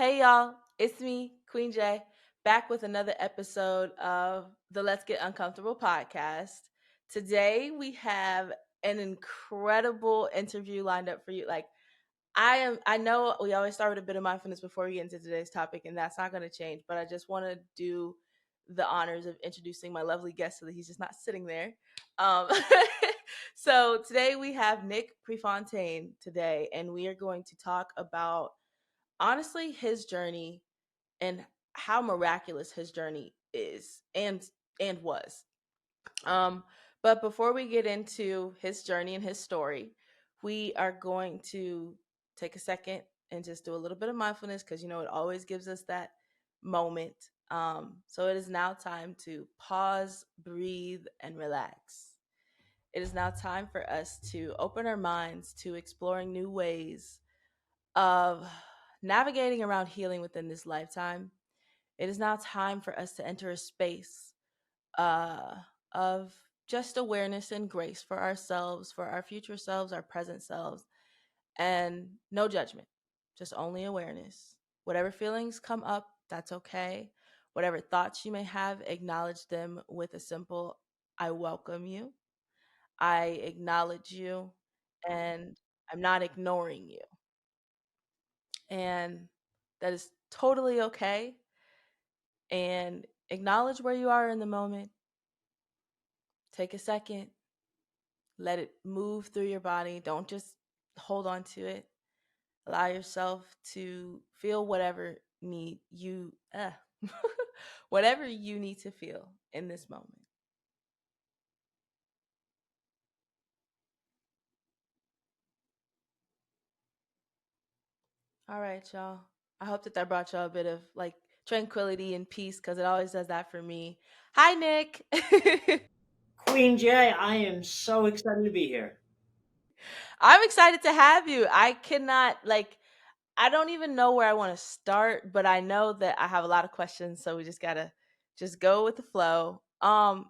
Hey y'all, it's me, Queen J, back with another episode of the Let's Get Uncomfortable podcast. Today we have an incredible interview lined up for you. I know we always start with a bit of mindfulness before we get into today's topic, and that's not going to change, but I just want to do the honors of introducing my lovely guest so that he's just not sitting there. Um, so today we have Nick Prefontaine today, and we are going to talk about honestly his journey and how miraculous his journey is and was. Um, but before we get into his journey and his story, we are going to take a second and just do a little bit of mindfulness because it always gives us that moment. So it is now time to pause, breathe, and relax. It is now time for us to open our minds to exploring new ways of navigating around healing within this lifetime. It is now time for us to enter a space uh, of just awareness and grace for ourselves, for our future selves, our present selves, and no judgment, just only awareness. Whatever feelings come up, that's okay. Whatever thoughts you may have, acknowledge them with a simple I welcome you, I acknowledge you, and I'm not ignoring you. And that is totally okay. And acknowledge where you are in the moment. Take a second, let it move through your body. Don't just hold on to it. Allow yourself to feel whatever need you whatever you need to feel in this moment. All right, y'all. I hope that brought y'all a bit of like tranquility and peace because it always does that for me. Hi, Nick. Queen J, I am so excited to be here. I'm excited to have you. I cannot I don't even know where I want to start, but I know that I have a lot of questions, so we just got to just go with the flow. I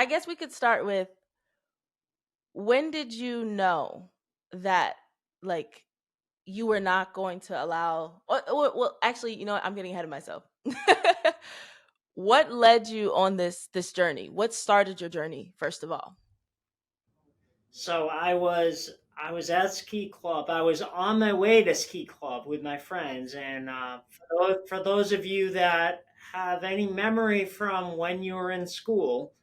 guess we could start with when did you know that like you were not going to allow well actually, you know what? I'm getting ahead of myself. What led you on this journey? What started your journey first of all? So I was at ski club. I was on my way to ski club with my friends, and for those of you that have any memory from when you were in school,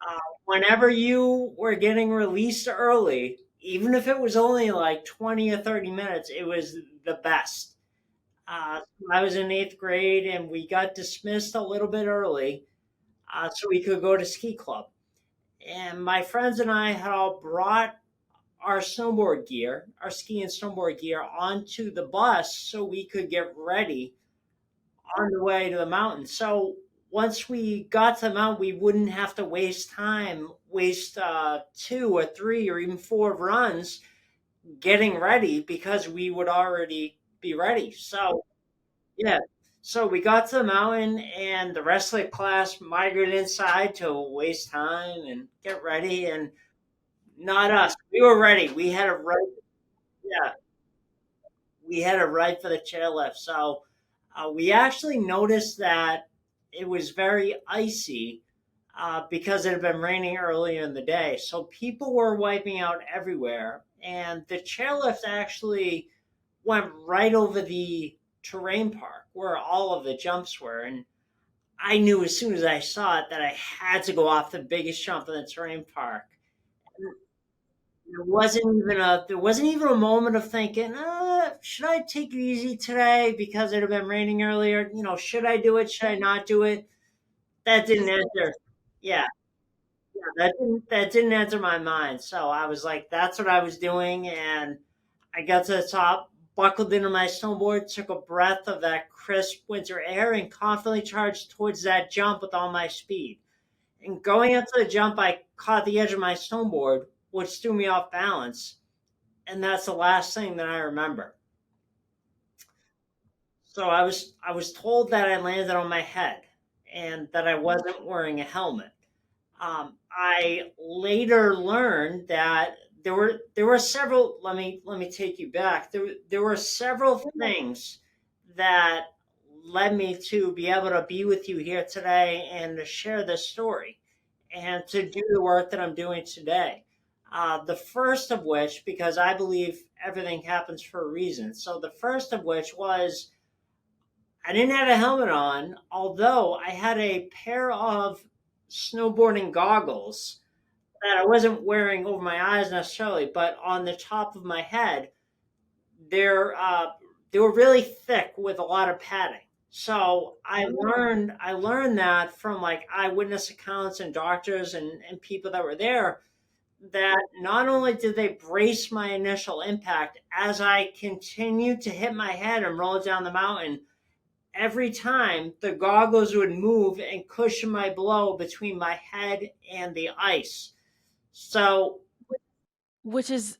uh, whenever you were getting released early, even if it was only like 20 or 30 minutes, it was the best. I was in eighth grade, and we got dismissed a little bit early, so we could go to ski club. And my friends and I had all brought our snowboard gear, our ski and snowboard gear, onto the bus so we could get ready on the way to the mountain. So once we got to the mountain, we wouldn't have to waste 2 or 3 or even 4 runs getting ready because we would already be ready. So, yeah. So we got to the mountain, and the rest of the class migrated inside to waste time and get ready. And not us. We were ready. Yeah, we had it right for the chairlift. So we actually noticed that it was very icy because it had been raining earlier in the day. So people were wiping out everywhere. And the chairlift actually went right over the terrain park where all of the jumps were. And I knew as soon as I saw it that I had to go off the biggest jump in the terrain park. There wasn't even a moment of thinking, should I take it easy today because it had been raining earlier? Should I do it? Should I not do it? That didn't enter. Yeah, yeah, that didn't enter my mind. So I was like, that's what I was doing, and I got to the top, buckled into my snowboard, took a breath of that crisp winter air, and confidently charged towards that jump with all my speed. And going into the jump, I caught the edge of my snowboard, which threw me off balance, and that's the last thing that I remember. So I was told that I landed on my head and that I wasn't wearing a helmet. I later learned that there were several. Let me take you back. There were several things that led me to be able to be with you here today and to share this story and to do the work that I'm doing today. The first of which, because I believe everything happens for a reason. So, the first of which was I didn't have a helmet on, although I had a pair of snowboarding goggles that I wasn't wearing over my eyes necessarily, but on the top of my head. They're they were really thick with a lot of padding. So I learned that from like eyewitness accounts and doctors and people that were there, that not only did they brace my initial impact as I continued to hit my head and roll down the mountain, every time the goggles would move and cushion my blow between my head and the ice. So Which is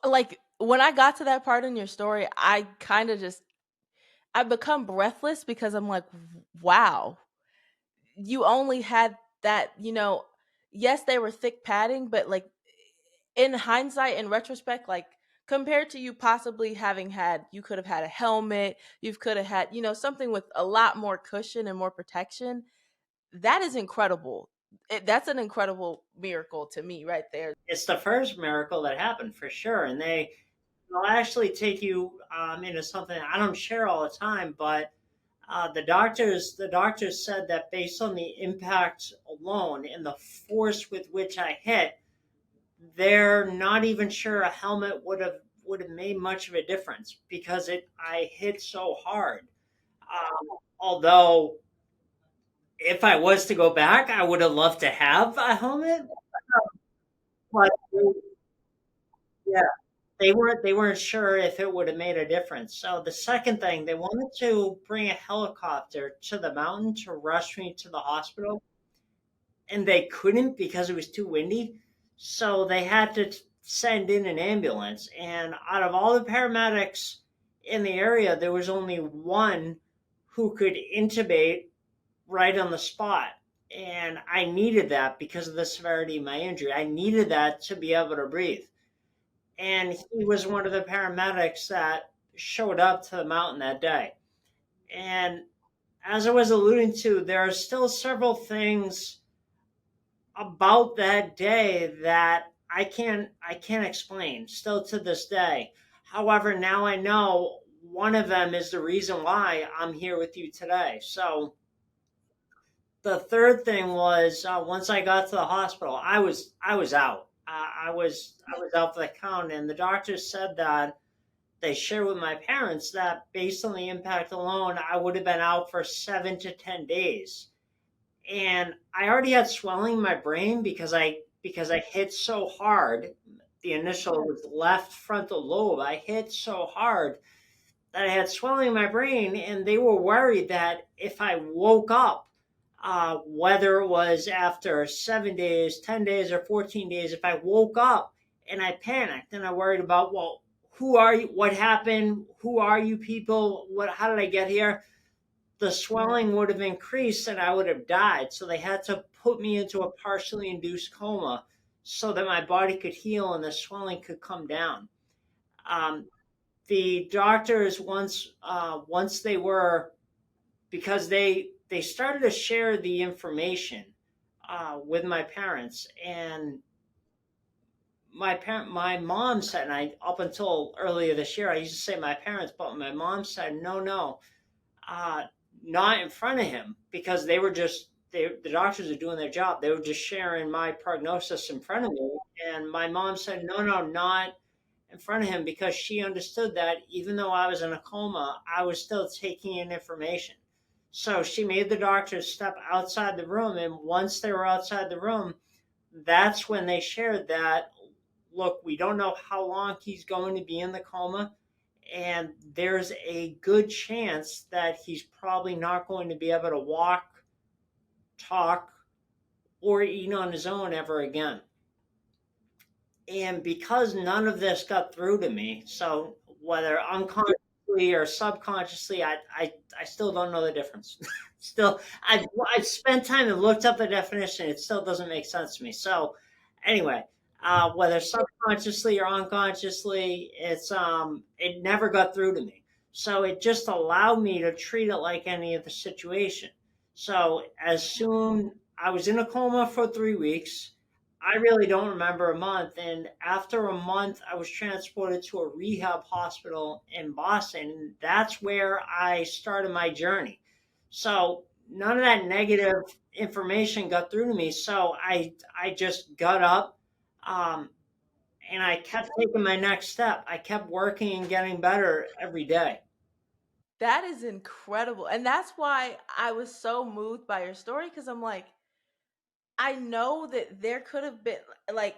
like when I got to that part in your story, I kind of just I become breathless because I'm like, wow, you only had that, yes, they were thick padding, but like in hindsight, in retrospect, like compared to you possibly having had, you could have had a helmet, you could have had, something with a lot more cushion and more protection. That is incredible. That's an incredible miracle to me right there. it's the first miracle that happened for sure. And they'll actually take you into something I don't share all the time, but the doctors said that based on the impact alone and the force with which I hit, they're not even sure a helmet would have made much of a difference because it I hit so hard. Although if I was to go back, I would have loved to have a helmet, but yeah, they weren't sure if it would have made a difference. So the second thing, they wanted to bring a helicopter to the mountain to rush me to the hospital, and they couldn't because it was too windy. So they had to send in an ambulance. And out of all the paramedics in the area, there was only one who could intubate right on the spot. And I needed that because of the severity of my injury. I needed that to be able to breathe. And he was one of the paramedics that showed up to the mountain that day. And as I was alluding to, there are still several things about that day that I can't explain still to this day. However, now I know one of them is the reason why I'm here with you today. So the third thing was once I got to the hospital, I was out. I was out for the count, and the doctors said that they shared with my parents that based on the impact alone, I would have been out for 7 to 10 days. And I already had swelling in my brain because I hit so hard. The initial was left frontal lobe. I hit so hard that I had swelling in my brain, and they were worried that if I woke up, whether it was after 7 days, 10 days, or 14 days, if I woke up and I panicked and I worried about, well, who are you? What happened? Who are you people? What? How did I get here? The swelling would have increased and I would have died. So they had to put me into a partially induced coma so that my body could heal and the swelling could come down. Um, the doctors once they were because they started to share the information with my parents, and my mom said, and I up until earlier this year I used to say my parents, but my mom said no, uh, not in front of him because the doctors are doing their job. They were just sharing my prognosis in front of me, and my mom said no, not in front of him because she understood that even though I was in a coma, I was still taking in information. So she made the doctors step outside the room, and once they were outside the room, that's when they shared that, look, we don't know how long he's going to be in the coma, and there's a good chance that he's probably not going to be able to walk, talk, or eat on his own ever again. And because none of this got through to me, so whether unconsciously or subconsciously, I still don't know the difference. Still, I've spent time and looked up the definition. It still doesn't make sense to me. So, anyway, whether subconsciously or unconsciously, it never got through to me. So it just allowed me to treat it like any other situation. So as soon I was in a coma for 3 weeks, I really don't remember a month. And after a month, I was transported to a rehab hospital in Boston. That's where I started my journey. So none of that negative information got through to me. So I just got up, um, and I kept taking my next step. I kept working and getting better every day. That is incredible. And that's why I was so moved by your story, because I'm like, I know that there could have been, like,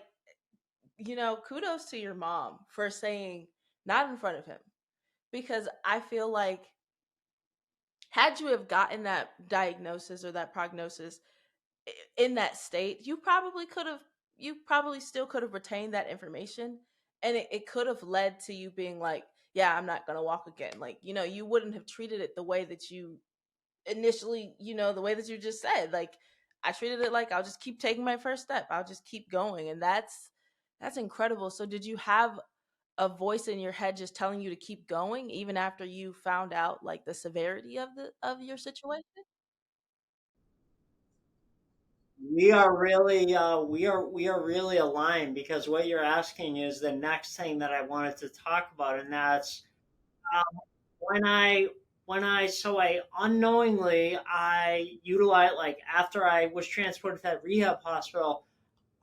kudos to your mom for saying not in front of him, because I feel like had you have gotten that diagnosis or that prognosis in that state, you probably still could have retained that information, and it could have led to you being like, yeah, I'm not going to walk again. Like, you wouldn't have treated it the way that you initially, the way that you just said. Like, I treated it like, I'll just keep taking my first step. I'll just keep going. And that's incredible. So did you have a voice in your head just telling you to keep going even after you found out like the severity of your situation? We are really aligned, because what you're asking is the next thing that I wanted to talk about, and that's, um, when I unknowingly I utilized, like, after I was transported to that rehab hospital,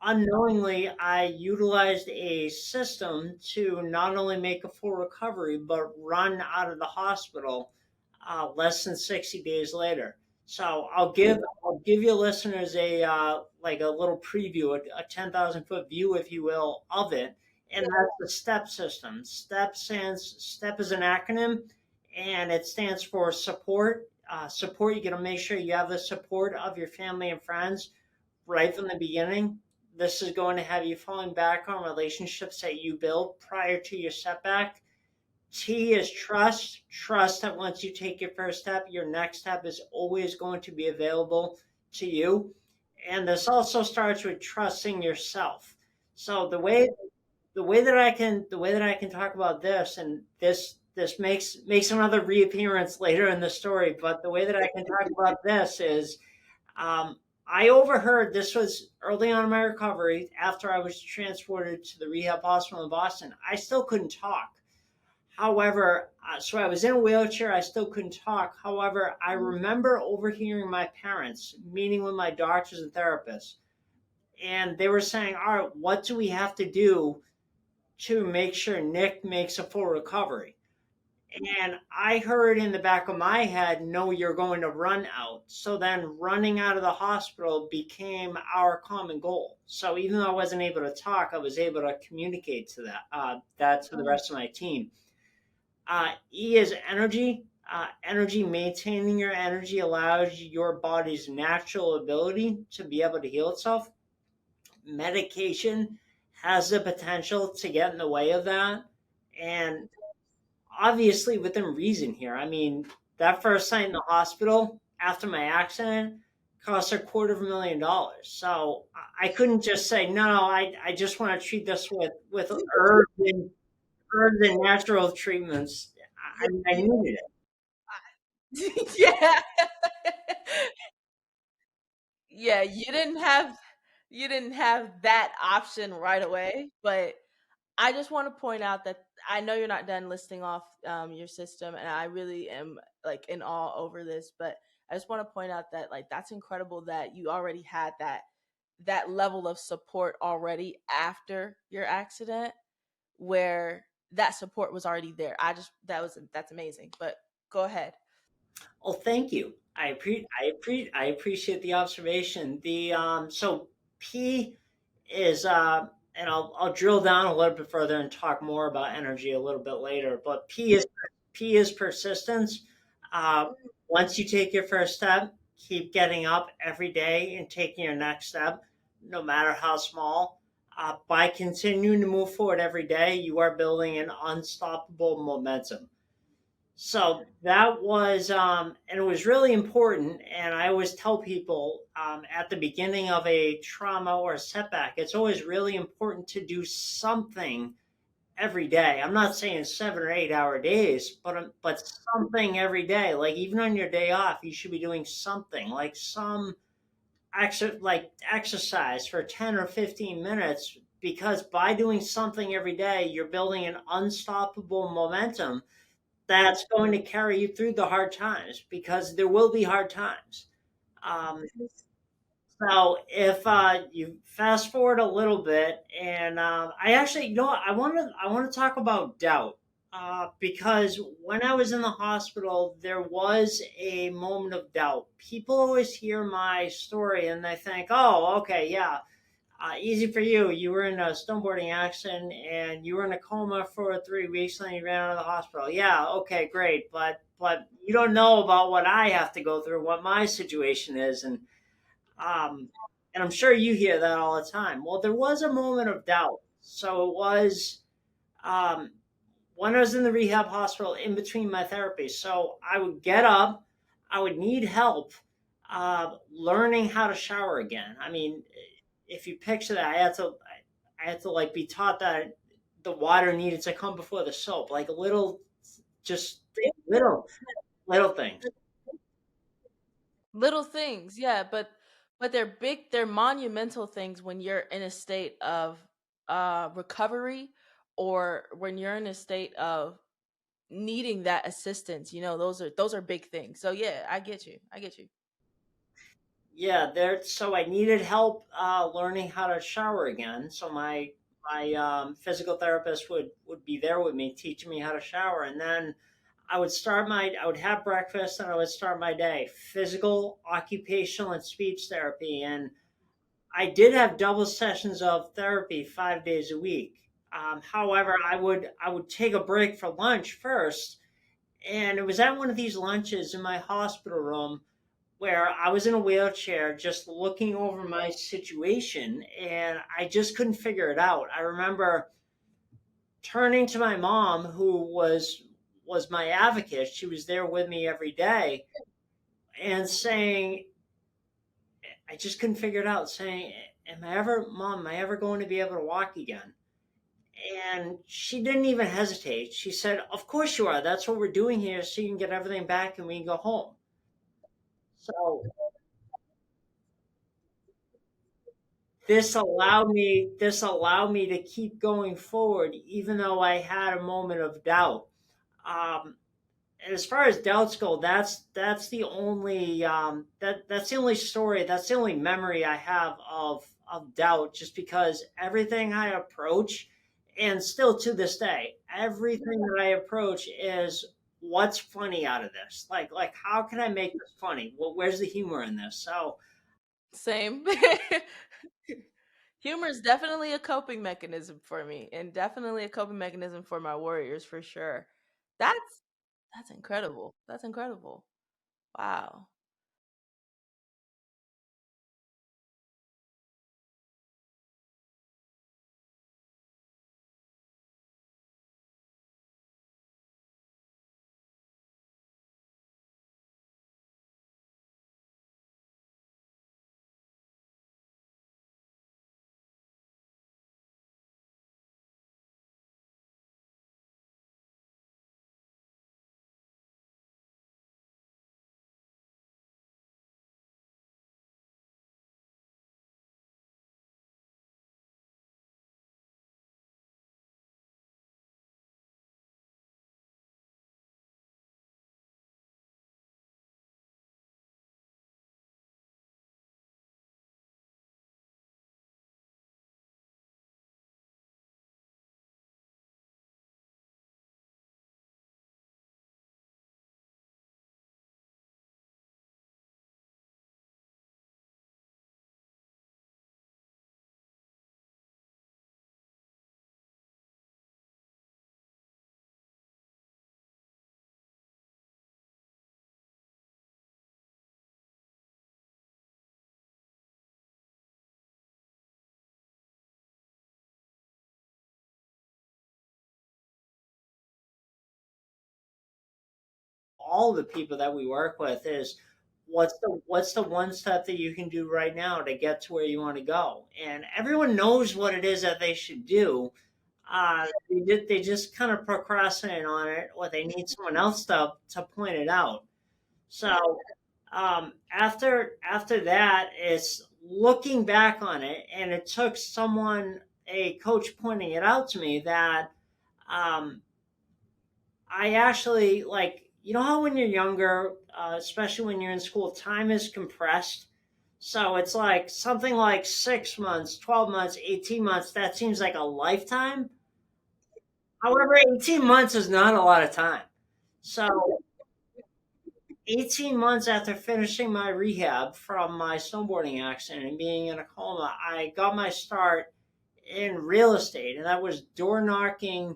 unknowingly I utilized a system to not only make a full recovery but run out of the hospital less than 60 days later. So I'll give your listeners a like a little preview, a 10,000 foot view, if you will, of it. And that's the STEP system. STEP is an acronym, and it stands for support. Support. You got to make sure you have the support of your family and friends right from the beginning. This is going to have you falling back on relationships that you built prior to your setback. T is trust. Trust that once you take your first step, your next step is always going to be available to you. And this also starts with trusting yourself. So the way that I can talk about this, and this makes another reappearance later in the story, but the way that I can talk about this is, I overheard, this was early on in my recovery after I was transported to the rehab hospital in Boston. I still couldn't talk. However, so I was in a wheelchair. I still couldn't talk. However, I remember overhearing my parents meeting with my doctors and therapists, and they were saying, "All right, what do we have to do to make sure Nick makes a full recovery?" And I heard in the back of my head, "No, you're going to run out." So then running out of the hospital became our common goal. So even though I wasn't able to talk, I was able to communicate that to the rest of my team. E is energy. Energy, maintaining your energy allows your body's natural ability to be able to heal itself. Medication has the potential to get in the way of that. And obviously within reason here. I mean, that first night in the hospital after my accident cost $250,000. So I couldn't just say, no, no, I just want to treat this with herbs and natural treatments. I needed it. Yeah. Yeah, you didn't have that option right away, but I just want to point out that I know you're not done listing off your system, and I really am like in awe over this. But I just want to point out that like that's incredible that you already had that level of support already after your accident, where that support was already there. That's amazing. But go ahead. Oh, thank you. I appreciate the observation. So P is, and I'll drill down a little bit further and talk more about energy a little bit later. But P is persistence. Uh, Once you take your first step, keep getting up every day and taking your next step, no matter how small. By continuing to move forward every day, you are building an unstoppable momentum. So that was, and it was really important. And I always tell people, at the beginning of a trauma or a setback, it's always really important to do something every day. I'm not saying 7 or 8 hour days, but something every day. Like even on your day off, you should be doing something like some like exercise for 10 or 15 minutes, because by doing something every day, you're building an unstoppable momentum that's going to carry you through the hard times, because there will be hard times. Um, so if you fast forward a little bit, and I actually, I want to talk about doubt, because when I was in the hospital, there was a moment of doubt. People always hear my story and they think, "Oh, okay, yeah, easy for you. You were in a snowboarding accident and you were in a coma for 3 weeks, and then you ran out of the hospital. Yeah, okay, great, but you don't know about what I have to go through, what my situation is." Um, and I'm sure you hear that all the time. Well, there was a moment of doubt. So it was um, when I was in the rehab hospital in between my therapies. So I would get up, I would need help learning how to shower again. I mean, if you picture that, I had to like be taught that the water needed to come before the soap, like just little, little things. Little things, yeah, but they're big, they're monumental things when you're in a state of recovery, or when you're in a state of needing that assistance. Those are big things. So yeah, I get you. I get you. Yeah, there. So I needed help learning how to shower again. So my physical therapist would be there with me, teaching me how to shower, and then I would have breakfast, and I would start my day. Physical, occupational, and speech therapy, and I did have double sessions of therapy 5 days a week. However, I would take a break for lunch first, and it was at one of these lunches in my hospital room where I was in a wheelchair just looking over my situation, and I just couldn't figure it out. I remember turning to my mom, who was my advocate. She was there with me every day, and saying, I just couldn't figure it out, saying, Am I ever going to be able to walk again?" And she didn't even hesitate. She said, "Of course you are. That's what we're doing here, so you can get everything back and we can go home." So this allowed me to keep going forward, even though I had a moment of doubt. Um, and as far as doubts go, that's the only that's the only story, that's the only memory I have of doubt. Just because everything I approach, and still to this day, everything that I approach is, what's funny out of this? Like how can I make this funny? Well, where's the humor in this? So Same. Humor is definitely a coping mechanism for me, and definitely a coping mechanism for my warriors, for sure. That's that's incredible. That's incredible. Wow. all the people that we work with is, what's the one step that you can do right now to get to where you want to go? And everyone knows what it is that they should do. They just kind of procrastinate on it, or they need someone else to point it out. So after that, it's looking back on it, and it took someone, a coach, pointing it out to me that um, I actually, like, you know how when you're younger, especially when you're in school, time is compressed. So it's like something like 6 months, 12 months, 18 months. That seems like a lifetime. However, 18 months is not a lot of time. So 18 months after finishing my rehab from my snowboarding accident and being in a coma, I got my start in real estate, and that was door knocking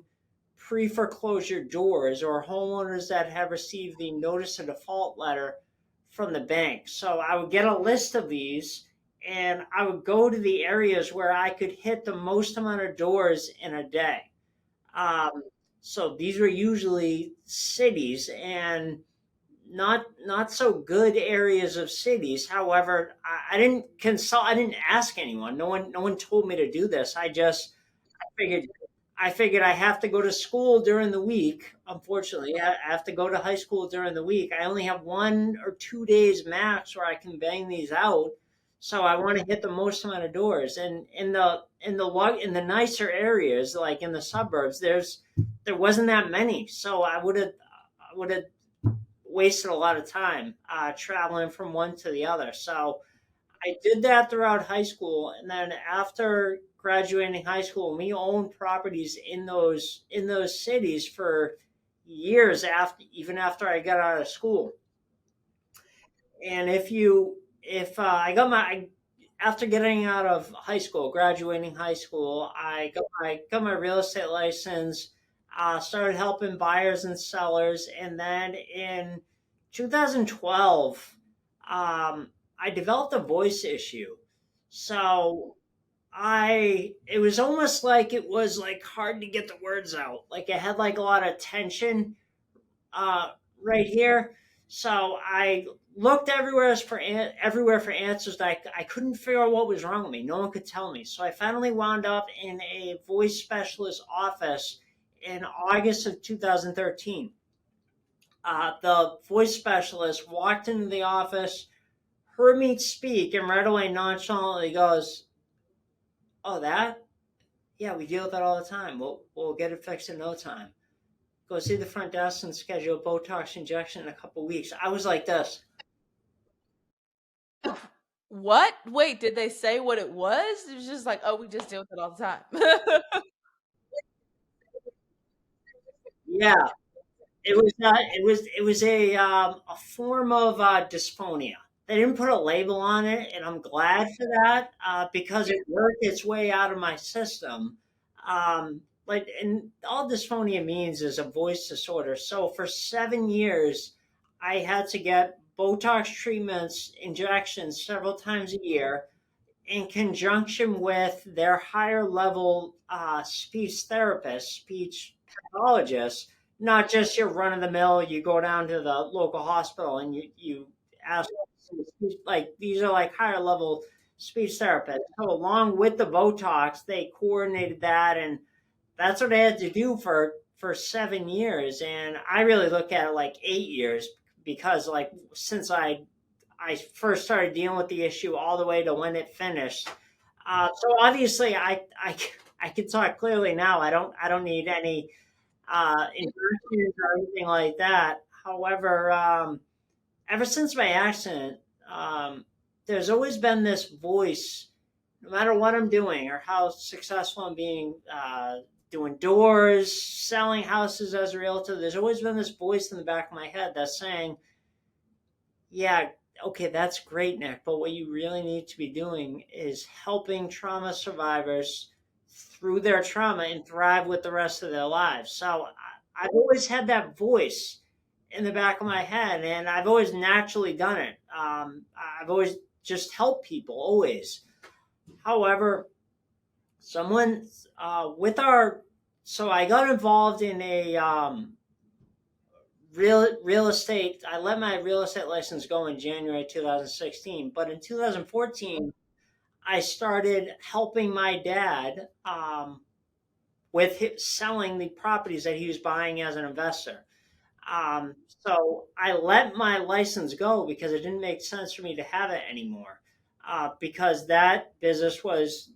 pre foreclosure doors or homeowners that have received the notice of default letter from the bank. So I would get a list of these, and I would go to the areas where I could hit the most amount of doors in a day. Um, so these were usually cities, and not so good areas of cities. However, I didn't consult. I didn't ask anyone. No one told me to do this. I figured I figured I have to go to school during the week. Unfortunately, I have to go to high school during the week. I only have 1 or 2 days max where I can bang these out. So I want to hit the most amount of doors. And in the nicer areas, like in the suburbs, there wasn't that many. So I would have wasted a lot of time traveling from one to the other. So I did that throughout high school, and then after graduating high school, we owned properties in those cities for years after, even after I got out of school. And if I got my after getting out of high school, graduating high school, I got my real estate license. Started helping buyers and sellers, and then in 2012, I developed a voice issue. So it was almost like it was like hard to get the words out. Like I had like a lot of tension uh, right here. So I looked everywhere for answers. I couldn't figure out what was wrong with me. No one could tell me. So I finally wound up in a voice specialist office in August of 2013. The voice specialist walked into the office, heard me speak, and right away nonchalantly goes, "Oh, that? Yeah, we deal with that all the time. We'll get it fixed in no time. Go see the front desk and schedule a Botox injection in a couple weeks." I was like this. What? Wait, did they say what it was? It was just like, oh, we just deal with it all the time. Yeah, it was a form of dysphonia. They didn't put a label on it, and I'm glad for that because it worked its way out of my system. And all dysphonia means is a voice disorder. So for 7 years, I had to get Botox treatments, injections several times a year in conjunction with their higher level speech therapist, speech pathologist, not just your run of the mill, you go down to the local hospital and you ask, like, these are like higher level speech therapists. So along with the Botox, they coordinated that, and that's what I had to do for 7 years. And I really look at it like 8 years, because like since I first started dealing with the issue all the way to when it finished. So obviously, I can talk clearly now. I don't need any injections or anything like that. However, ever since my accident, um, there's always been this voice, no matter what I'm doing or how successful I'm being, doing doors, selling houses as a realtor. There's always been this voice in the back of my head that's saying, yeah, okay, that's great, Nick, but what you really need to be doing is helping trauma survivors through their trauma and thrive with the rest of their lives. So I've always had that voice in the back of my head, and I've always naturally done it. I've always just helped people, always. However, someone with our so I got involved in a real estate. I let my real estate license go in January 2016, but in 2014, I started helping my dad with selling the properties that he was buying as an investor. So I let my license go because it didn't make sense for me to have it anymore, because that business was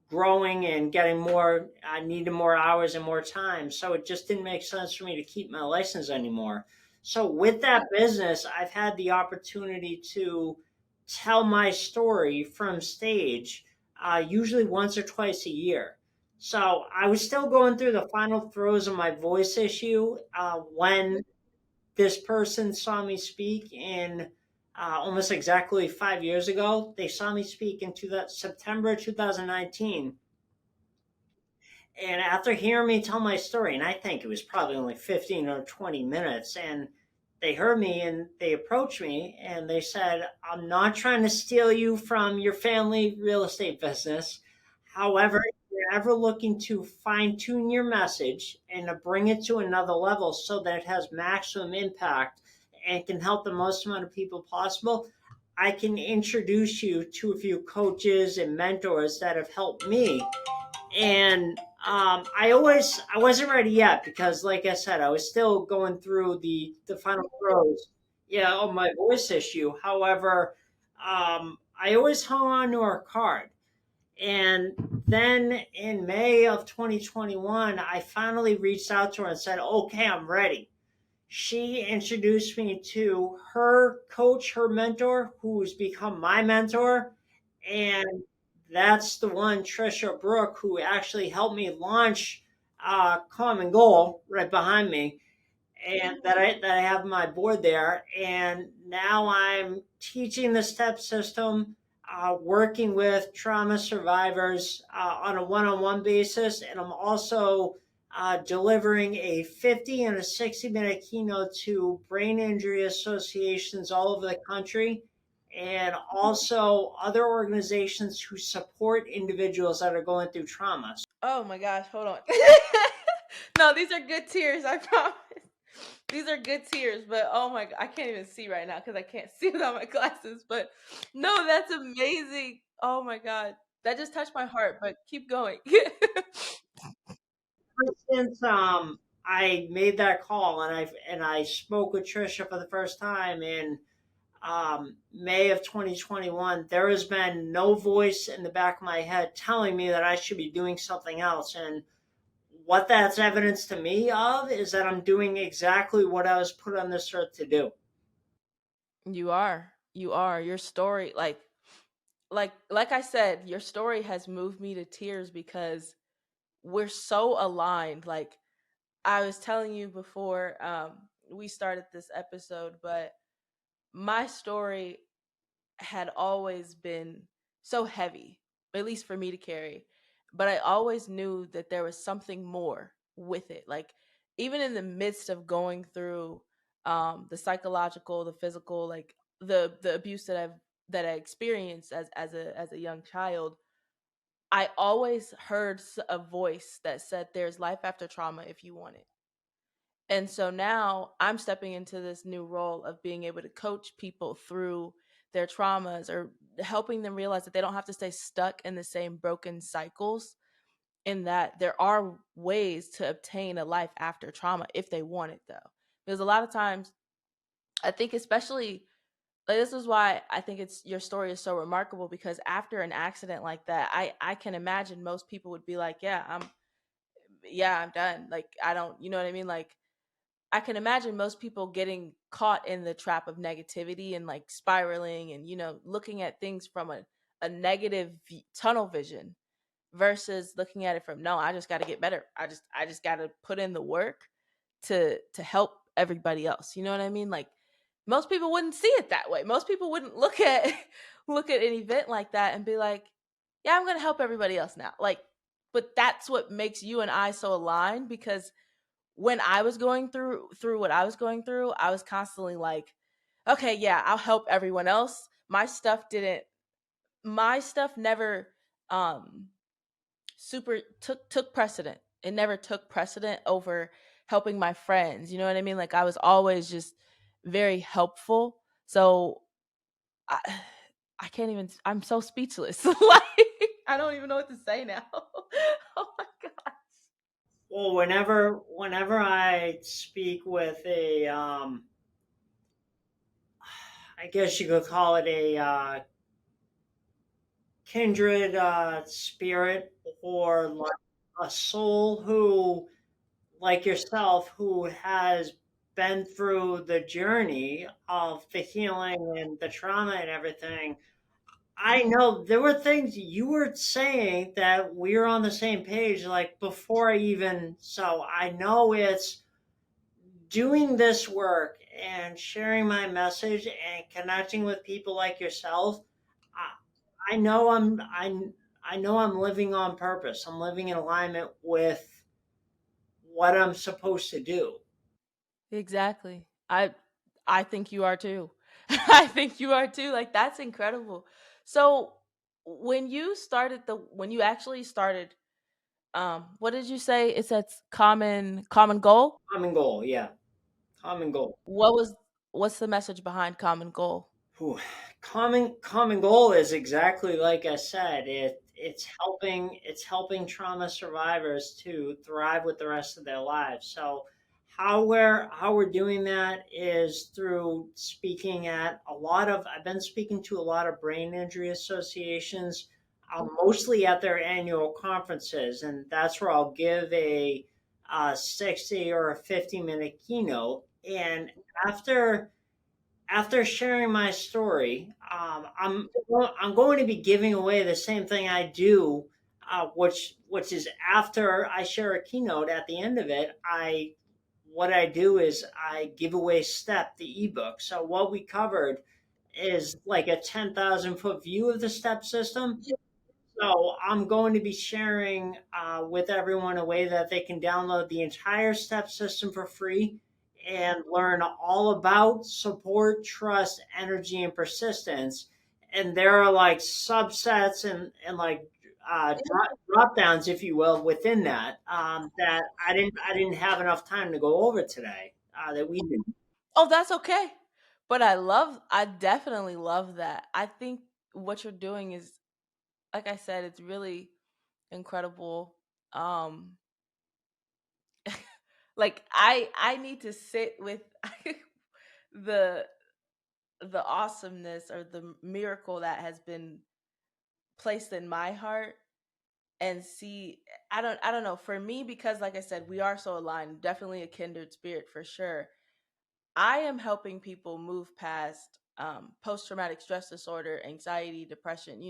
growing and getting more. I needed more hours and more time, so it just didn't make sense for me to keep my license anymore. So with that business, I've had the opportunity to tell my story from stage, usually once or twice a year. So I was still going through the final throes of my voice issue when this person saw me speak in almost exactly 5 years ago. They saw me speak in September 2019. And after hearing me tell my story, and I think it was probably only 15 or 20 minutes, and they heard me and they approached me and they said, I'm not trying to steal you from your family real estate business. However, if you're ever looking to fine tune your message and to bring it to another level so that it has maximum impact and can help the most amount of people possible, I can introduce you to a few coaches and mentors that have helped me. And I wasn't ready yet because, like I said, I was still going through the final throes, yeah, of my voice issue. However, I always hung on to her card. And then in May of 2021, I finally reached out to her and said, okay, I'm ready. She introduced me to her coach, her mentor, who's become my mentor. And that's the one, Trisha Brook, who actually helped me launch Common Goal right behind me, and that I have my board there. And now I'm teaching the STEP system, working with trauma survivors on a one-on-one basis, and I'm also delivering a 50 and a 60-minute keynote to brain injury associations all over the country, and also other organizations who support individuals that are going through trauma. Oh my gosh, hold on. No, these are good tears, I promise. These are good tears, but oh my god, I can't even see right now because I can't see without my glasses. But no, that's amazing. Oh my god. That just touched my heart, but keep going. Since I made that call and I spoke with Trisha for the first time in May of 2021, there has been no voice in the back of my head telling me that I should be doing something else. And what that's evidence to me of is that I'm doing exactly what I was put on this earth to do. You are. You are. Your story, like I said, your story has moved me to tears because we're so aligned. Like I was telling you before we started this episode, but my story had always been so heavy, at least for me to carry. But I always knew that there was something more with it. Like even in the midst of going through the psychological, the physical, like the abuse that I experienced as a young child, I always heard a voice that said there's life after trauma if you want it. And so now I'm stepping into this new role of being able to coach people through their traumas or helping them realize that they don't have to stay stuck in the same broken cycles, in that there are ways to obtain a life after trauma if they want it, though. Because a lot of times, I think, especially, like, this is why I think it's your story is so remarkable, because after an accident like that, I can imagine most people would be like, yeah, I'm done. Like, I don't, you know what I mean? Like, I can imagine most people getting caught in the trap of negativity and like spiraling and, looking at things from a negative tunnel vision versus looking at it from, no, I just got to get better. I just got to put in the work to help everybody else. You know what I mean? Like most people wouldn't see it that way. Most people wouldn't look at look at an event like that and be like, yeah, I'm going to help everybody else now. Like, but that's what makes you and I so aligned, because when I was going through what I was going through, I was constantly like, okay, yeah, I'll help everyone else. My stuff never super took precedent. It never took precedent over helping my friends. You know what I mean? Like I was always just very helpful. So I I can't even, I'm so speechless. Like I don't even know what to say now. Oh my god. Well, whenever I speak with a, I guess you could call it a kindred spirit, or like a soul who, like yourself, who has been through the journey of the healing and the trauma and everything. I know there were things you were saying that we were on the same page, like before I even, so I know it's doing this work and sharing my message and connecting with people like yourself. I know I know I'm living on purpose. I'm living in alignment with what I'm supposed to do. Exactly. I think you are too. I think you are too. Like that's incredible. So when you actually started, what did you say? It said common goal? Common goal, yeah. Common goal. What was what's the message behind common goal? Whew. Common goal is exactly like I said. It's helping trauma survivors to thrive with the rest of their lives. So how we're doing that is through speaking at a lot of I've been speaking to a lot of brain injury associations, mostly at their annual conferences, and that's where I'll give a 60 or a 50-minute keynote. And after after sharing my story, I'm going to be giving away the same thing I do, which is after I share a keynote. At the end of it, I what I do is I give away Step the ebook. So what we covered is like a 10,000 foot view of the Step system. So I'm going to be sharing with everyone a way that they can download the entire STEP system for free and learn all about support, trust, energy, and persistence. And there are like subsets and like drop downs, if you will, within that, that I didn't have enough time to go over today, that we did. Oh, that's okay. But I definitely love that. I think what you're doing is, like I said, it's really incredible. Um like I need to sit with the the awesomeness or the miracle that has been placed in my heart and see. I don't know, for me, because like I said, we are so aligned, definitely a kindred spirit for sure. I am helping people move past post traumatic stress disorder, anxiety, depression,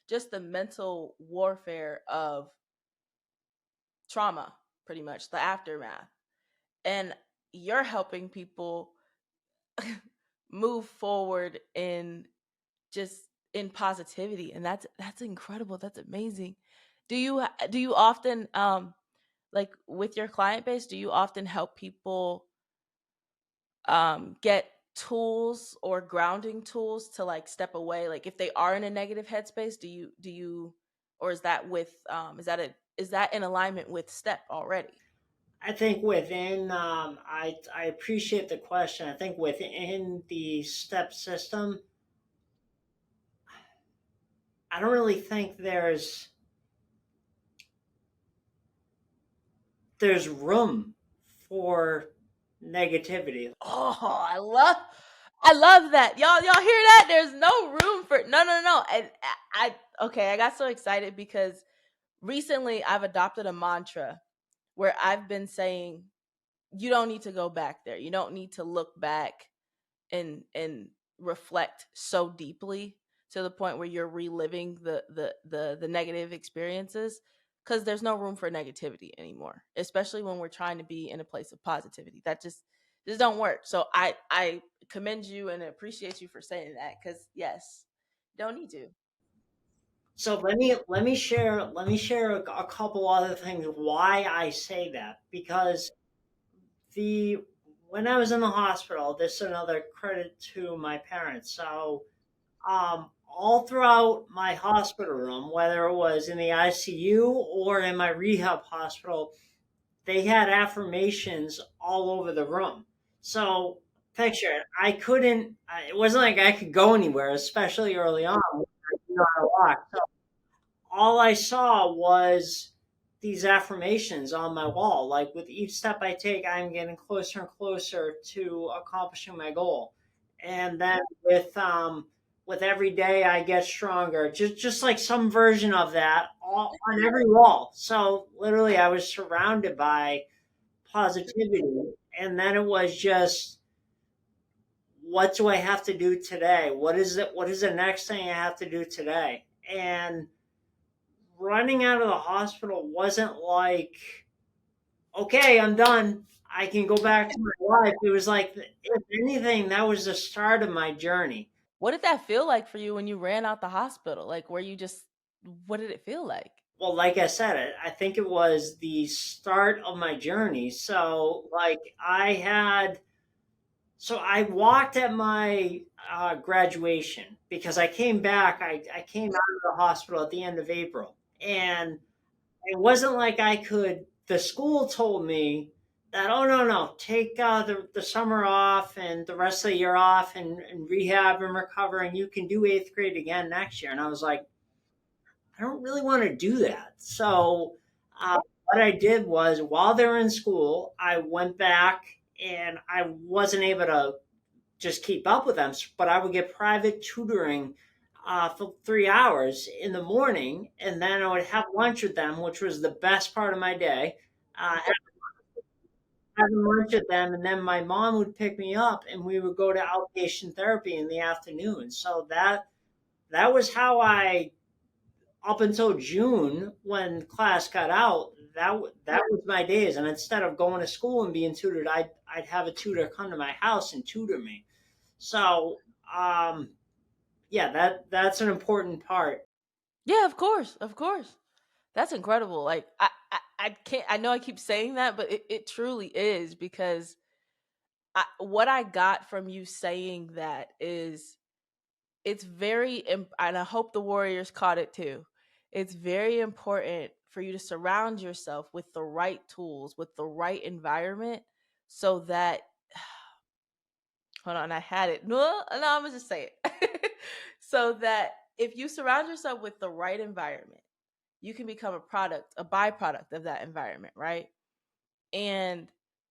just the mental warfare of trauma, pretty much the aftermath. And you're helping people move forward in just in positivity, and that's incredible. That's amazing. Do you often like with your client base, do you often help people get tools or grounding tools to like step away, like if they are in a negative headspace? Do you or is that with is that in alignment with step already? I think within, I appreciate the question. I think within the STEP system, I don't really think there's room for negativity. Oh, I love that. Y'all hear that? There's no room for no. And okay, I got so excited because recently I've adopted a mantra where I've been saying you don't need to go back there. You don't need to look back and reflect so deeply to the point where you're reliving the negative experiences, because there's no room for negativity anymore, especially when we're trying to be in a place of positivity. That just don't work. So I commend you and appreciate you for saying that, because yes, you don't need to. So let me share a couple other things why I say that, because the when I was in the hospital, this is another credit to my parents. So all throughout my hospital room, whether it was in the ICU or in my rehab hospital, they had affirmations all over the room. So picture it. It wasn't like I could go anywhere, especially early on when I didn't know how to walk. So all I saw was these affirmations on my wall. Like with each step I take, I'm getting closer and closer to accomplishing my goal. And then with every day I get stronger. Just like some version of that all on every wall. So literally I was surrounded by positivity. And then it was just, what do I have to do today? What is the next thing I have to do today? And running out of the hospital wasn't like, okay, I'm done. I can go back to my life. It was like, if anything, that was the start of my journey. What did that feel like for you when you ran out the hospital? Like, were you just, what did it feel like? Well, like I said, I think it was the start of my journey. So, like, I walked at my graduation because I came back. I came out of the hospital at the end of April. And it wasn't like I could, the school told me that, oh, no, no, take the summer off and the rest of the year off and rehab and recover, and you can do eighth grade again next year. And I was like, I don't really want to do that. So what I did was, while they were in school, I went back, and I wasn't able to just keep up with them, but I would get private tutoring for 3 hours in the morning, and then I would have lunch with them, which was the best part of my day. Having lunch with them, and then my mom would pick me up, and we would go to outpatient therapy in the afternoon. So that was how I, up until June when class got out, that was my days. And instead of going to school and being tutored, I'd have a tutor come to my house and tutor me. So yeah, that's an important part. Yeah, of course, of course. That's incredible. Like, I can't. I know I keep saying that, but it truly is because what I got from you saying that is it's and I hope the Warriors caught it too. It's very important for you to surround yourself with the right tools, with the right environment, so that hold on, I had it. No, no, I'm gonna just say it. So that if you surround yourself with the right environment, you can become a byproduct of that environment, right? And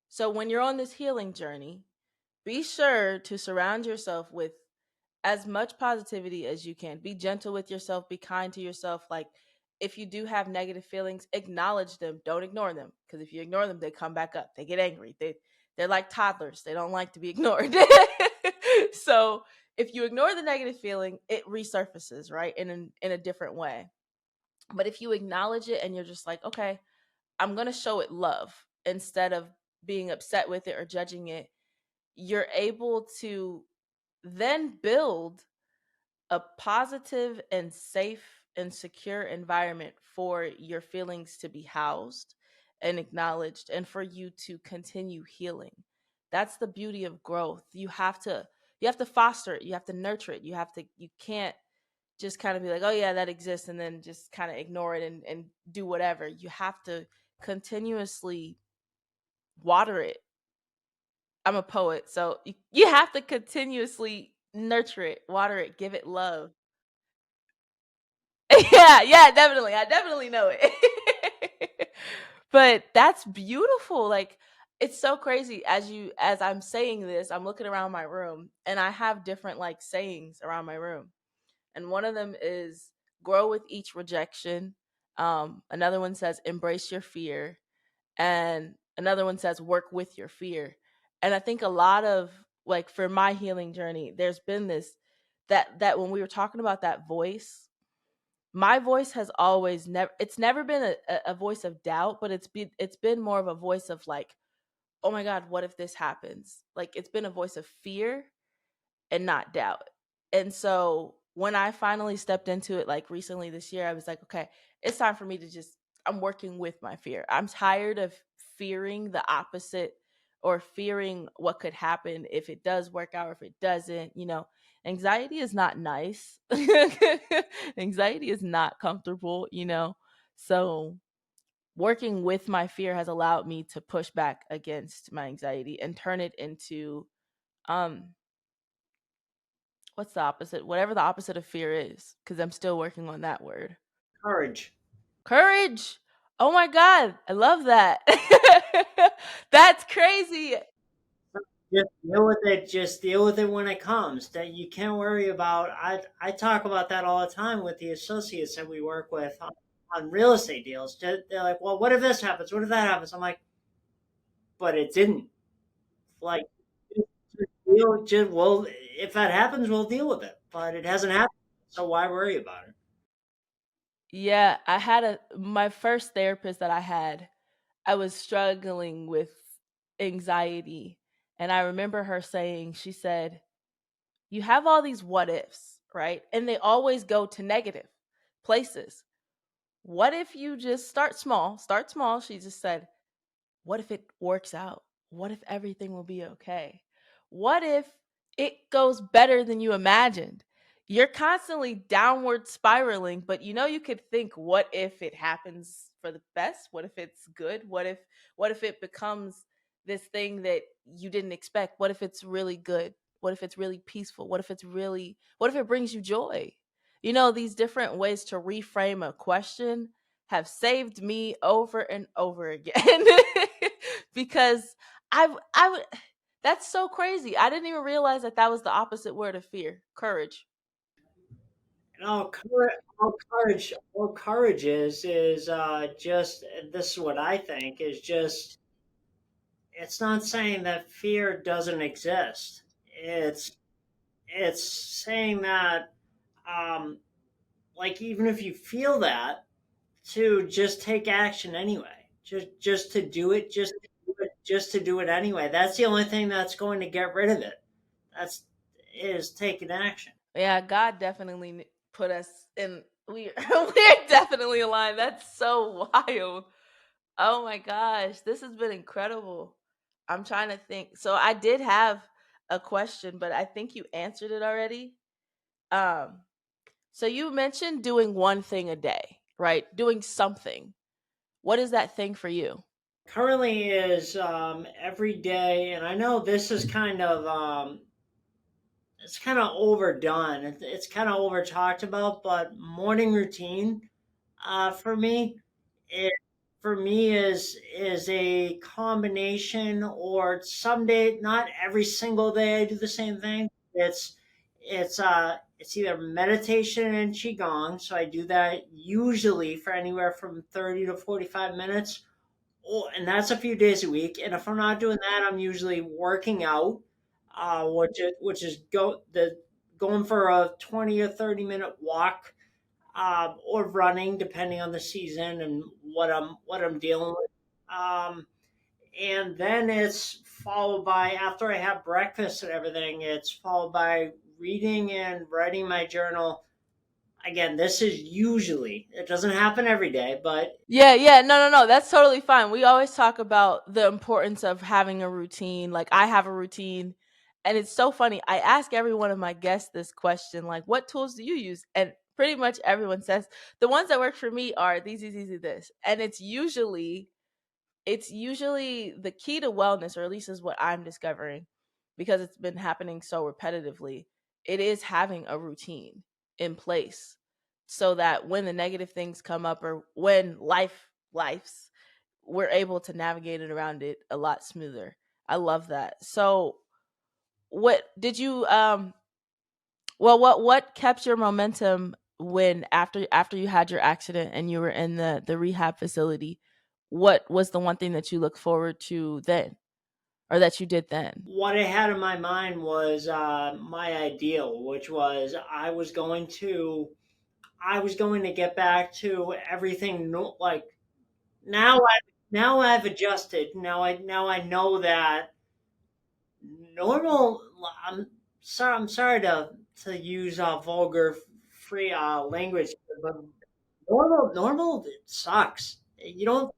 so when you're on this healing journey, be sure to surround yourself with as much positivity as you can. Be gentle with yourself, be kind to yourself. Like, if you do have negative feelings, acknowledge them. Don't ignore them, because if you ignore them, they come back up. They get angry. They're like toddlers. They don't like to be ignored. So, if you ignore the negative feeling, it resurfaces, right? In a different way. But if you acknowledge it and you're just like, okay, I'm going to show it love instead of being upset with it or judging it, you're able to then build a positive and safe and secure environment for your feelings to be housed and acknowledged and for you to continue healing. That's the beauty of growth. You have to foster it, you have to nurture it. You can't just kind of be like, oh yeah, that exists, and then just kind of ignore it and do whatever. You have to continuously water it. I'm a poet, so you have to continuously nurture it, water it, give it love. Yeah, yeah, definitely. I definitely know it. But that's beautiful. Like, it's so crazy as I'm saying this, I'm looking around my room and I have different like sayings around my room. And one of them is grow with each rejection. Another one says embrace your fear, and another one says work with your fear. And I think a lot of, like, for my healing journey, there's been this, that when we were talking about that voice, my voice has always never, it's never been a voice of doubt, but it's been more of a voice of like, oh my god, what if this happens? Like, it's been a voice of fear and not doubt. And so when I finally stepped into it, like recently this year, I was like, okay, it's time for me to just, I'm working with my fear. I'm tired of fearing the opposite, or fearing what could happen if it does work out or if it doesn't. Anxiety is not nice. Anxiety is not comfortable. So working with my fear has allowed me to push back against my anxiety and turn it into, um what's the opposite? Whatever the opposite of fear is, because I'm still working on that word. Courage. Courage. Oh my god, I love that. That's crazy. Just deal with it. Just deal with it when it comes. That you can't worry about. I talk about that all the time with the associates that we work with on real estate deals. They're like, "Well, what if this happens? What if that happens?" I'm like, "But it didn't. Like, just deal. Just well, if that happens, we'll deal with it. But it hasn't happened, so why worry about it?" Yeah, I had a my first therapist that I had, I was struggling with anxiety. And I remember her saying, she said, you have all these what ifs, right? And they always go to negative places. What if you just start small? Start small. She just said, what if it works out? What if everything will be okay? What if it goes better than you imagined? You're constantly downward spiraling, but you could think, what if it happens for the best? What if it's good? What if it becomes this thing that you didn't expect? What if it's really good? What if it's really peaceful? What if it brings you joy? These different ways to reframe a question have saved me over and over again because I would that's so crazy. I didn't even realize that that was the opposite word of fear, courage. And all courage is just. This is what I think is just. It's not saying that fear doesn't exist. It's saying that, um, like, even if you feel that, to just take action anyway. Just to do it. Just to do it anyway. That's the only thing that's going to get rid of it. That's is taking action. Yeah, God definitely put us in we're definitely aligned. That's so wild. Oh my gosh, this has been incredible. I'm trying to think. So I did have a question, but I think you answered it already. Um so you mentioned doing one thing a day, right? Doing something. What is that thing for you? Currently is every day, and I know this is it's kind of overdone. It's kind of over talked about, but morning routine for me, it for me is a combination, or some day, not every single day I do the same thing. It's either meditation and qigong, so I do that usually for anywhere from 30 to 45 minutes. Oh, and that's a few days a week. And if I'm not doing that, I'm usually working out, which is going for a 20 or 30 minute walk, or running, depending on the season and what I'm dealing with. And then it's followed by, after I have breakfast and everything, it's followed by reading and writing my journal. Again, this is usually, it doesn't happen every day, but Yeah, yeah. No, no, no. That's totally fine. We always talk about the importance of having a routine. Like I have a routine and it's so funny. I ask every one of my guests this question, like, what tools do you use? And pretty much everyone says the ones that work for me are these, this. And it's usually the key to wellness, or at least is what I'm discovering, because it's been happening so repetitively. It is having a routine in place so that when the negative things come up or when life's, we're able to navigate it around it a lot smoother. I love that. So what did you well what kept your momentum when after you had your accident and you were in the rehab facility? What was the one thing that you look forward to then, or that you did then? what I had in my mind was my ideal, which was I was going to get back to everything. Like, now I've adjusted. Now I know that normal. I'm sorry to use vulgar free language, but normal it sucks. You don't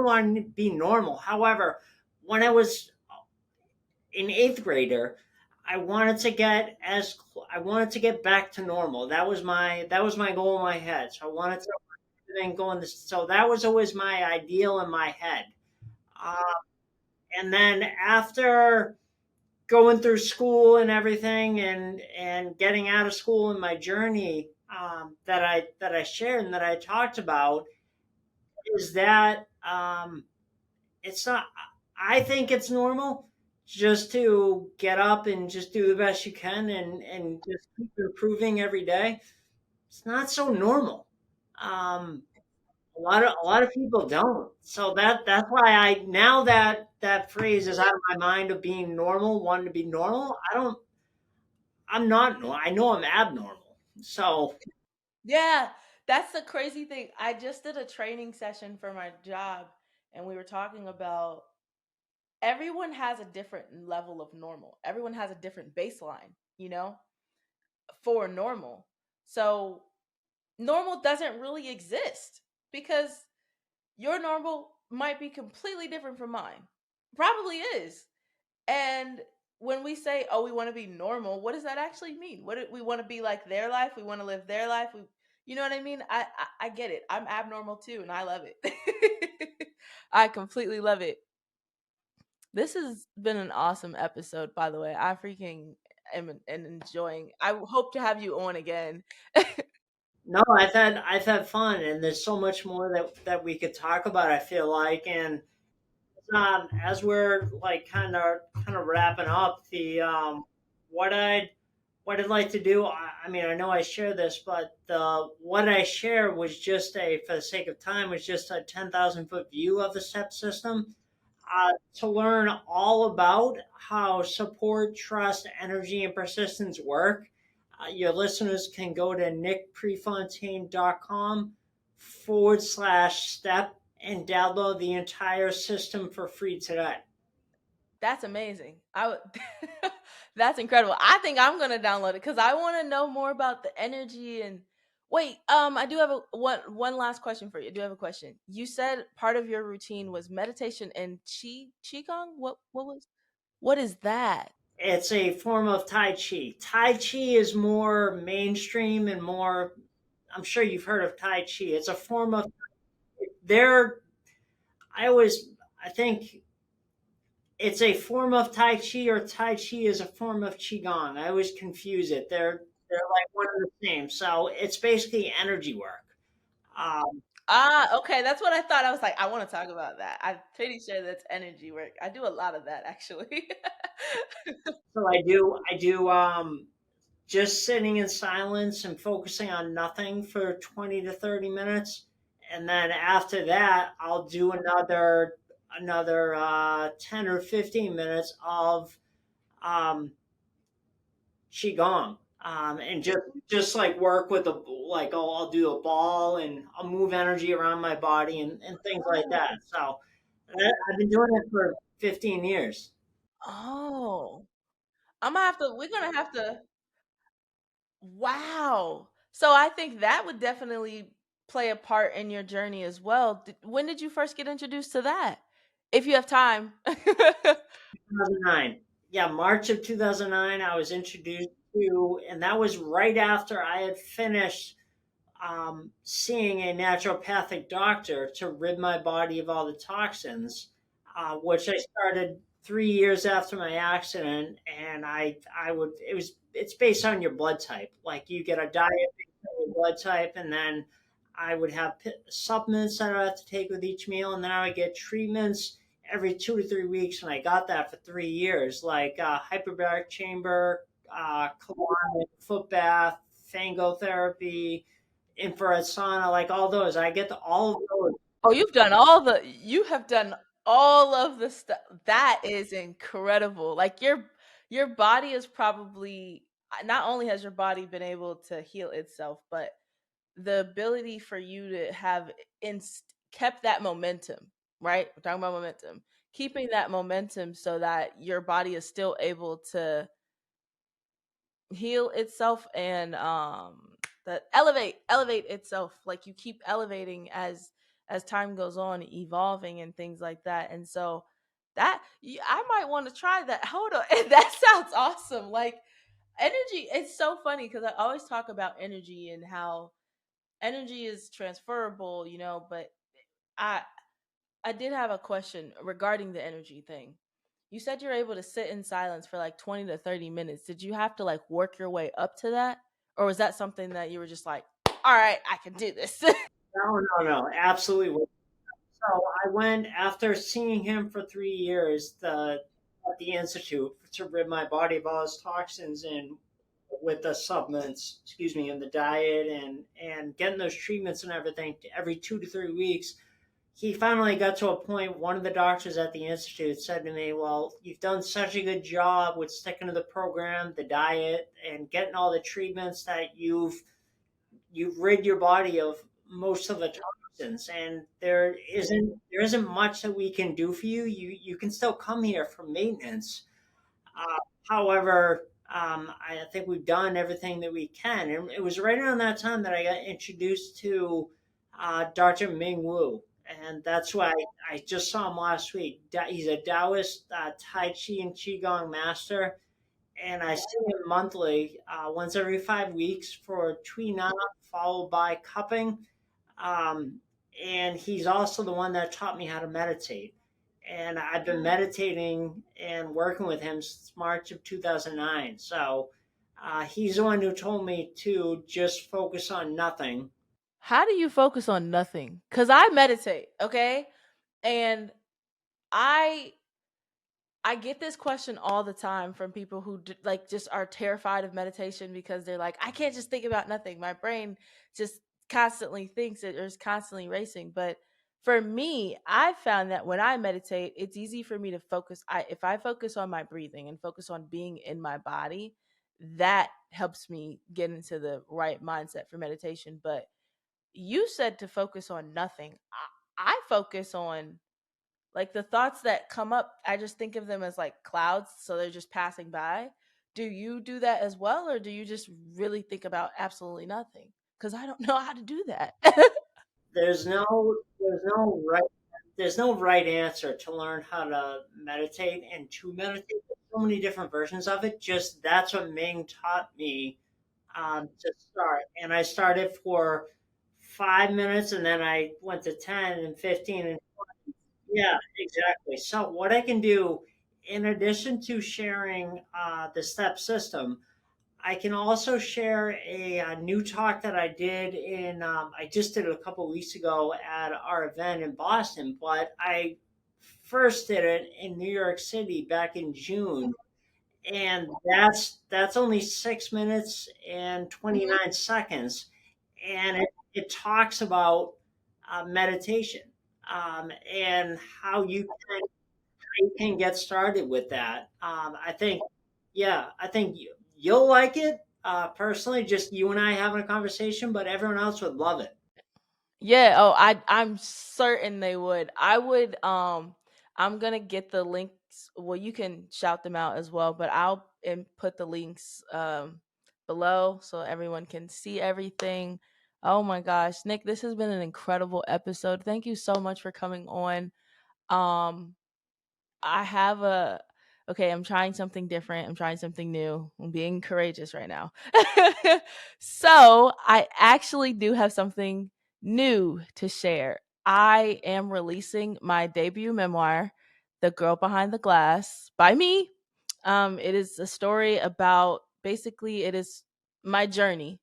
want to be normal. However, when I was an eighth grader, I wanted to get back to normal. That was my goal in my head. So I wanted to then go on this. So that was always my ideal in my head. Uh, and then after going through school and everything, and getting out of school, and my journey, that I shared and that I talked about, is that it's not. I think it's normal just to get up and just do the best you can and just keep improving every day. It's not so normal. Um, a lot of people don't. So that's why I now that that phrase is out of my mind of being normal, wanting to be normal. I don't. I'm not. I know I'm abnormal. So Yeah, that's the crazy thing. I just did a training session for my job, and we were talking about everyone has a different level of normal. Everyone has a different baseline, for normal. So normal doesn't really exist because your normal might be completely different from mine. Probably is. And when we say, "Oh, we want to be normal," what does that actually mean? What do we want to be like their life? We want to live their life. You know what I mean? I get it. I'm abnormal too, and I love it. I completely love it. This has been an awesome episode, by the way. I freaking am enjoying. I hope to have you on again. no, I've had fun, and there's so much more that we could talk about. I feel like, and as we're like kind of wrapping up the what I what I'd like to do. I mean, I know I share this, but what I share was just for the sake of time, was just a 10,000 foot view of the STEP system. To learn all about how support, trust, energy, and persistence work, your listeners can go to nickprefontaine.com/step and download the entire system for free today. That's amazing. I would. That's incredible. I think I'm gonna download it because I want to know more about the energy and. Wait, I do have one last question for you. I do have a question. You said part of your routine was meditation and qigong. What is that? It's a form of Tai Chi. Tai Chi is more mainstream and more. I'm sure you've heard of Tai Chi. It's a form of. There, I always. I think it's a form of Tai Chi, or Tai Chi is a form of Qigong. I always confuse it. They're like one and the same. So it's basically energy work. Um, Ah, okay, that's what I thought. I was like, I want to talk about that. I'm pretty sure that's energy work. I do a lot of that actually. so I do just sitting in silence and focusing on nothing for 20 to 30 minutes, and then after that I'll do another 10 or 15 minutes of um, qigong, and just like work with like I'll do a ball and I'll move energy around my body and things like Oh. that. So I've been doing it for 15 years. Oh. We're gonna have to. Wow. So I think that would definitely play a part in your journey as well. When did you first get introduced to that? If you have time. 2009. Yeah, March of 2009, I was introduced to, and that was right after I had finished seeing a naturopathic doctor to rid my body of all the toxins, which I started 3 years after my accident. And it's based on your blood type. Like you get a diet based on your blood type, and then I would have supplements that I have to take with each meal, and then I would get treatments every 2 to 3 weeks. And I got that for 3 years, like hyperbaric chamber, colonic foot bath, fango therapy, infrared sauna, like all those. I get to all of those. Oh, you have done all of the stuff. That is incredible. Like your body is probably not only has your body been able to heal itself, but the ability for you to have kept that momentum, right? We're talking about momentum. Keeping that momentum so that your body is still able to heal itself and that elevate itself, like you keep elevating as time goes on, evolving and things like that. And so I might want to try that. Hold on. That sounds awesome. Like energy, it's so funny because I always talk about energy and how energy is transferable, but I I did have a question regarding the energy thing. You said you're able to sit in silence for like 20 to 30 minutes. Did you have to like work your way up to that? Or was that something that you were just like, all right, I can do this? No, no, no, absolutely. So I went after seeing him for 3 years at the institute to rid my body of all his toxins and with the supplements, excuse me, and the diet and getting those treatments and everything every 2 to 3 weeks. He finally got to a point. One of the doctors at the institute said to me, "Well, you've done such a good job with sticking to the program, the diet, and getting all the treatments that you've rid your body of most of the toxins, and there isn't much that we can do for you. You can still come here for maintenance. However, I think we've done everything that we can." And it was right around that time that I got introduced to Dr. Ming Wu, and that's why I just saw him last week. He's a Taoist Tai Chi and Qigong master, and I see him monthly, once every 5 weeks for Tui Na, followed by cupping. Um, and he's also the one that taught me how to meditate. And I've been meditating and working with him since March of 2009. So he's the one who told me to just focus on nothing. How do you focus on nothing? Cuz I meditate, okay? And I I get this question all the time from people who like just are terrified of meditation because they're like, I can't just think about nothing. My brain just constantly thinks it or is constantly racing. But for me, I found that when I meditate, it's easy for me to focus. If I focus on my breathing and focus on being in my body, that helps me get into the right mindset for meditation. But you said to focus on nothing. I focus on like the thoughts that come up, I just think of them as like clouds, so they're just passing by. Do you do that as well, or do you just really think about absolutely nothing? Because I don't know how to do that. There's no right answer to learn how to meditate and to meditate. There's so many different versions of it. Just that's what Ming taught me to start. And I started for 5 minutes, and then I went to 10 and 15 and yeah, exactly. So what I can do, in addition to sharing the step system, I can also share a new talk that I did I just did it a couple weeks ago at our event in Boston, but I first did it in New York City back in June. And that's only 6 minutes and Mhm. 29 seconds. And it talks about meditation, and how you can get started with that. I think, yeah, I think you'll like it. Personally, just you and I having a conversation, but everyone else would love it. Yeah, oh, I'm certain they would. I would I'm going to get the links. Well, you can shout them out as well, but I'll put the links below so everyone can see everything. Oh my gosh, Nick, this has been an incredible episode. Thank you so much for coming on. Um I have a okay, I'm trying something different. I'm trying something new. I'm being courageous right now. So, I actually do have something new to share. I am releasing my debut memoir, The Girl Behind the Glass, by me. It is a story about basically it is my journey,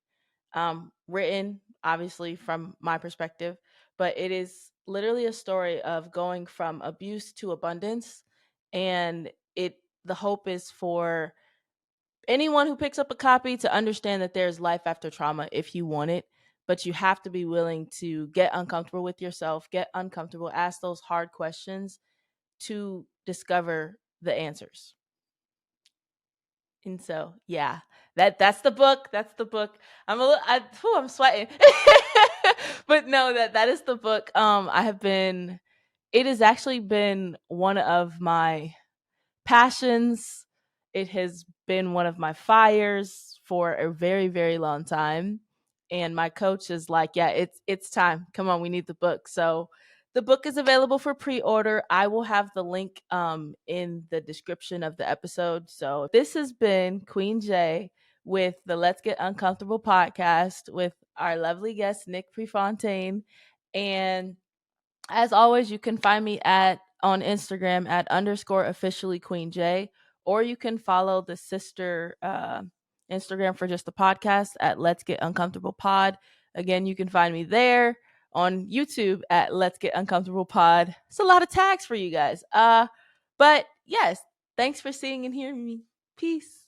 written obviously from my perspective, but it is literally a story of going from abuse to abundance. And the hope is for anyone who picks up a copy to understand that there's life after trauma if you want it, but you have to be willing to get uncomfortable with yourself, get uncomfortable, ask those hard questions to discover the answers. And so, yeah, that's the book. That's the book. I'm sweating. But no, that is the book. I have been. It has actually been one of my passions. It has been one of my fires for a very, very long time. And my coach is like, "Yeah, it's time. Come on, we need the book." So the book is available for pre-order. I will have the link in the description of the episode. So this has been Queen J with the Let's Get Uncomfortable podcast with our lovely guest Nick Prefontaine. And as always, you can find me at on Instagram at underscore officially Queen J, or you can follow the sister Instagram for just the podcast at Let's Get Uncomfortable Pod. Again, you can find me there, on YouTube at Let's Get Uncomfortable Pod. It's a lot of tags for you guys. But yes, thanks for seeing and hearing me. Peace.